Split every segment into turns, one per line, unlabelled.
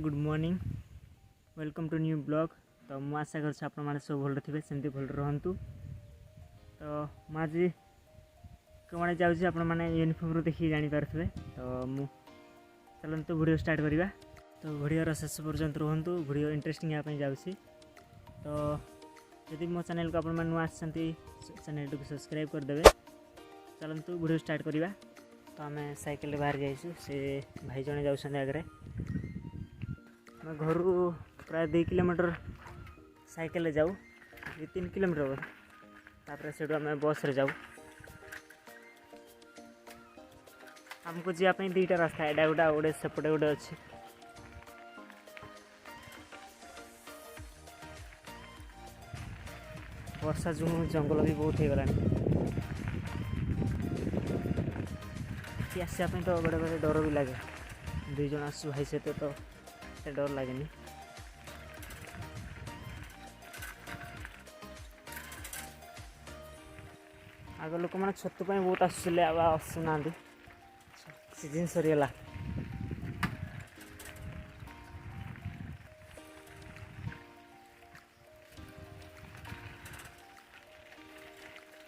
Good morning welcome to new blog. तो मु आशा कर सब भल थे सेमती भल रुहतु। तो मुझे कौन जाऊँगी आप यूनिफॉर्म रू देखिए जानीपारे। तो मु चलते वीडियो स्टार्ट करवा। तो वीडियो शेष पर्यंत रुहतु, वीडियो इंटरेस्टिंग यहाँ जाऊँगी। तो यदि मो चैनल को आप नुआ आसती चैनल को सब्सक्राइब करदे। चलते वीडियो स्टार्ट करवा। तो आम साइकेल बाहर जाइए, से भाई जने जाऊँ आगे। घर प्राय 2 किलोमीटर साइकेल जाऊ, 3 किलोमीटर तापर से आम बस रे जाऊ। आमको जावाई 2टा रास्ता, एडा गोटा गोटे सेपटे गोटे अच्छे। वर्षा जो जंगल भी बहुत हो गला आसापी। तो बड़े बड़े डर भी लगे, 2 जन आसु भाई सहित तो डर लगे। आग लोक मैंने छतु बहुत आसुले आसुना सीजन सरीगला।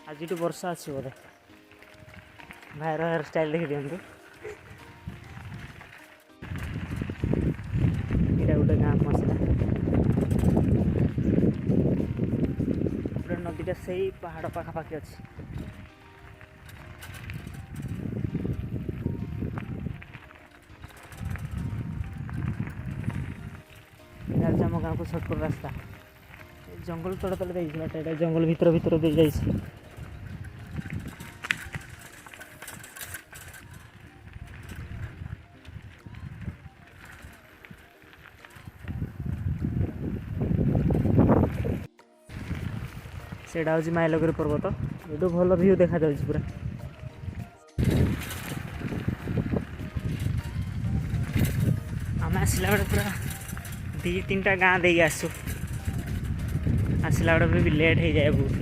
आज वर्षा अच्छी बोधे। भाईर हेयर स्टाइल देखी दिखाँ। गोटे गाँव पहुँचला गोटे नदीटा से पहाड़ पाखापाखि अच्छी। आम गाँव को सर्टकट रास्ता जंगल तले तले दे जंगल भितर भितर दे जाइए। सेटा हूँ माइलगिरी पर्वत। ये भल व्यू देखा जाऊँ पूरा। आम आसला बेले पूरा 2-3टा गाँ दे आसू। आसला बेले भी लेट हो जाए बहुत,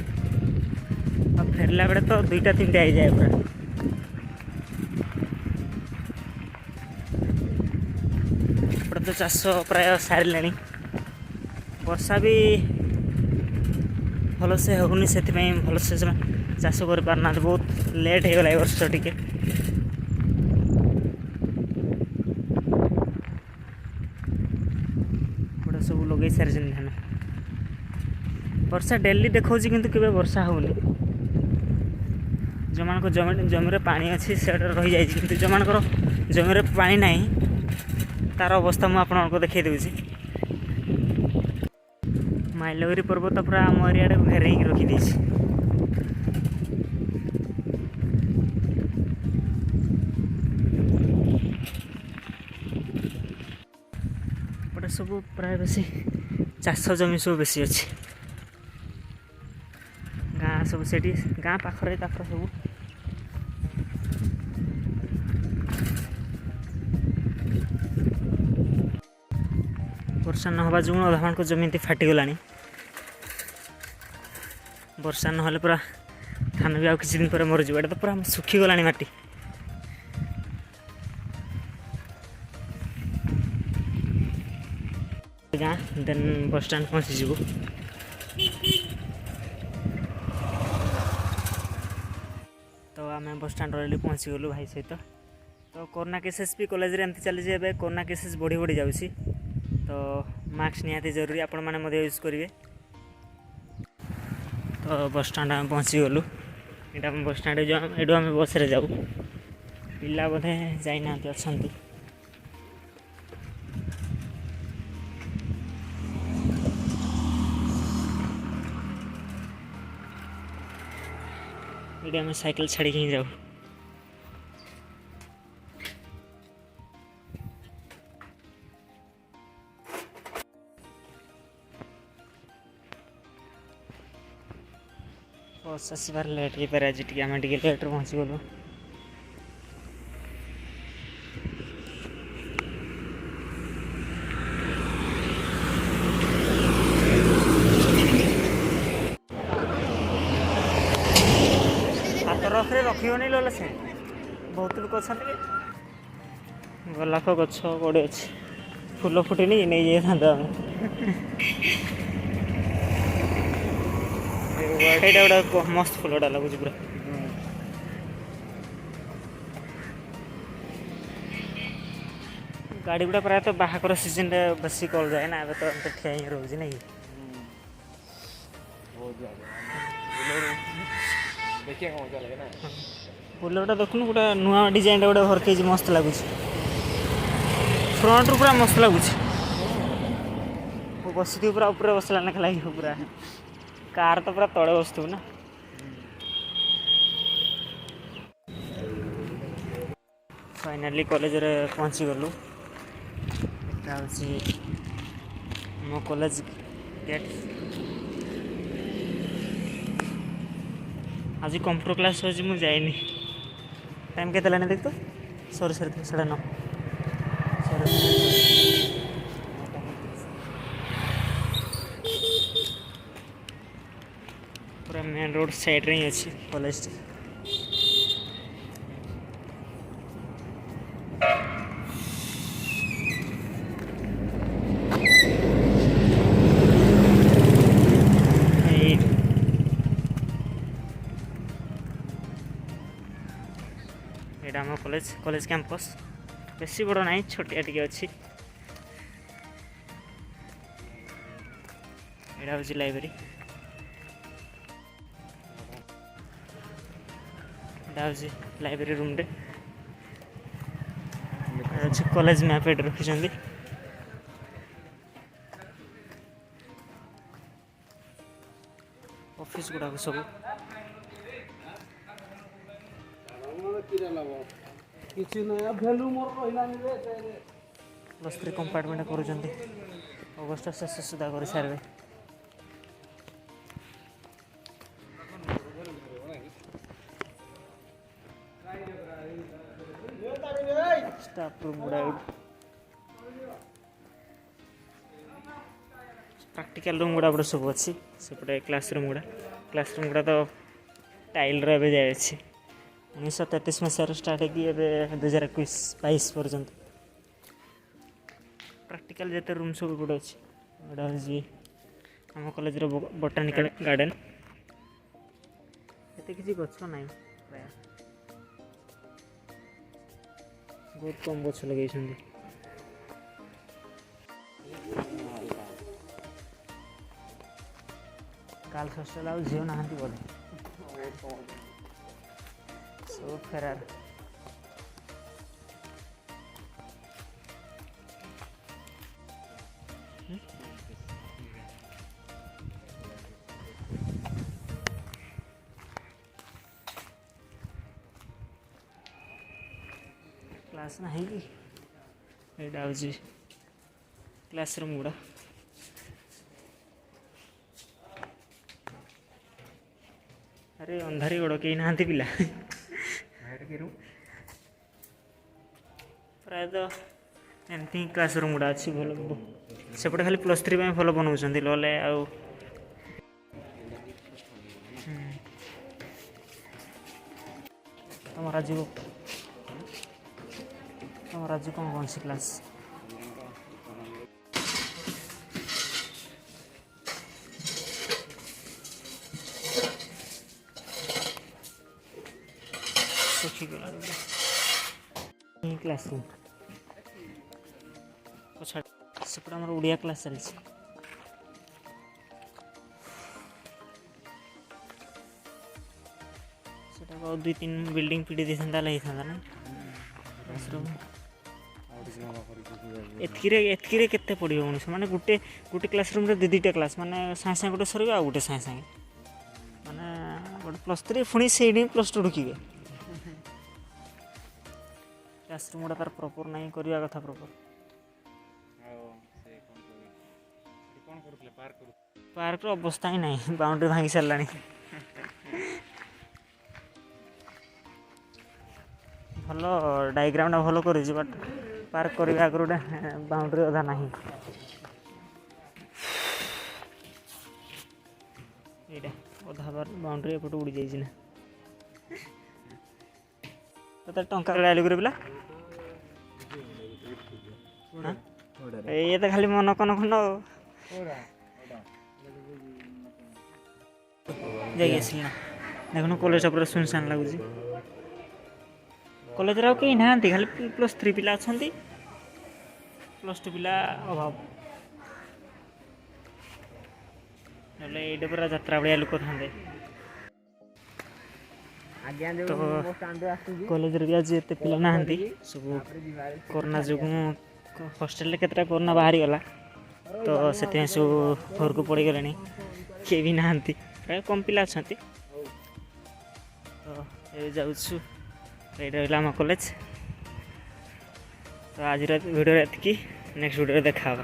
और फेरला बेले तो 2टा-3टा हो जाए पूरा। तो चाष प्राय सारे वर्षा भी भल से होनी से भल से चाष कर पारना। बहुत लेट हो गला वर्ष टी गोटे सब लगे सारी धान। वर्षा डेली देखा किंतु केवे वर्षा होनी। जो मान जमी पानी अच्छी से रही जाए, किंतु जो मान जमी पानी ना तार अवस्था मुझे आपको देखा दूसरी। माइलगिरी पर्वत पूरा आम एरिया घेर रखी। गोटे सब प्राय बेसी चाष जमी सब बेसी अच्छी। गाँ सब से गाँ पाखरे सब वर्षा न हवा जो अधा मान जमी फाटिगला। वर्षा ना पूरा धान भी आ किसी दिन पर मरज। एटा तो पूरा सुखीगला माटी। गाँ देन बस स्टैंड पहुँचीजु। तो आम बस स्टैंड रही पहुँची गलु भाई सहित। तो कोरोना केसेस भी कॉलेज एमती चली कोरोना केसेस बढ़ी बढ़ी जाऊँगी। तो मास्क निहाती जरूरी, आपण मैंने यूज करेंगे। तो बस स्टैंड आम पहुँची गलु। यहाँ आम बस स्टैंड एडू आम बस रे जाऊ। पिला बोधे जाइना अच्छा। ये आम साइकिल छाड़ी ही जाऊ। बस आसबार लेट हो पारे। आज टी आम टे लेट पहुँची गलु। हाथ रफे रखी लो से बहुत लोग अच्छा। गोलाप गछ कड़े अच्छे। फूल फुटनी नहीं जाता गोटे मस्त फुलटा लगुच पूरा गाड़ी गुड़ा प्रायतः बाहागर सीजन बेस कल जाए ना तो ठिया ही रोज ना बोलेरोटा देखुन गोटे नुआ डिजाइन गोटे भरके मस्त लगुच फ्रंट रू पूरा मस्त लगुच बस पूरा ऊपर बसला ना लगे पूरा कार तो पूरा तले बसतु ना फाइनाली कॉलेज रे पहुँची गलु मो कॉलेज गेट आज कंप्यूटर क्लास हो मुझे जाइनी टाइम के देख तो सॉरी सॉरी साढ़े 9 पूरा मेन रोड साइड रे ही अच्छी कॉलेज एटा आम कॉलेज कैंपस बेसी बड़ ना छोटिया टी अच्छी यहाँ हूँ लाइब्रेरी यहाँ हूँ लाइब्रेरी रूम रे अच्छे कॉलेज मैप एट रखी ऑफिस गुड़ाक सब प्लस 3 कंपार्टमेंट कर अगस्ट शेष सुधा कर सारे स्टाफ रूम गुड़ा प्रैक्टिकल रूम गुड़ा सब अच्छी सेपटे क्लासरूम गुड़ा तो टाइल रे जाए 1933 मसीह स्टार्ट है 2021-22 पर्यंत प्रैक्टिकल जिते रूम सब गुड़ा अच्छी गुड़ा हूँ आम कॉलेज बोटानिकल गार्डन ये किसी गच ना प्राय बहुत कम गच लगे गर्ल्स हॉस्टेल आउ झील ना बोले सब फेरार क्लास ना है कि एटा हूँ क्लासरूम गुड़ा अरे अंधारी गोड़ कहीं ना पिला प्रायतः एमती क्लासरूम गुड़ा अच्छी भल सेपटे खाली प्लस 3 भल बनाऊँ ना आउ तुम राजू कौन कौन सी क्लास क्लासरूम सेपटे आम ओडिया क्लास चलती सेटा 2-3 बिल्डिंग पीढ़ी दे था ना क्लासरूम एतकी केते पढ़ो मनुष्य माने गोटे गोटे क्लासरूम रे 2-2टा क्लास माने सागे सागे गोटे सर गोटे सागे सागे माने गोटे प्लस 3 पुणी से प्लस 2 ढुकिबे क्लासरूम गुड़ा तार प्रॉपर नहीं करवा कथा प्रॉपर पार्क अवस्था ही नहीं बाउंड्री भांगी सारा भल डायग्राम भल कर बट पार्क करने आगे गोटे बाउंड्री अधा ना ये अधा बाउंड्री एपट उड़ी जाइए तो टंका आलू कर पिला ये तो खाली मन कन खंड जाइए आसिल देखो कॉलेज पूरा सुनसान लगुच कॉलेज कहीं ना खाली +3 पिला अच्छा +2 पिला अभाव ये पूरा यात्रा भाया लोक था तो कॉलेज भी आज एत पिला ना सब कोरोना जो हॉस्टेल केतटा कोरोना बाहरी गला तो से सब घर को पड़ गले किए भी ना प्राय कम पिला अच्छा तो ये जाऊँ ये रहा कॉलेज तो आज वीडियो एतिकी नेक्स्ट वीडियो देखा।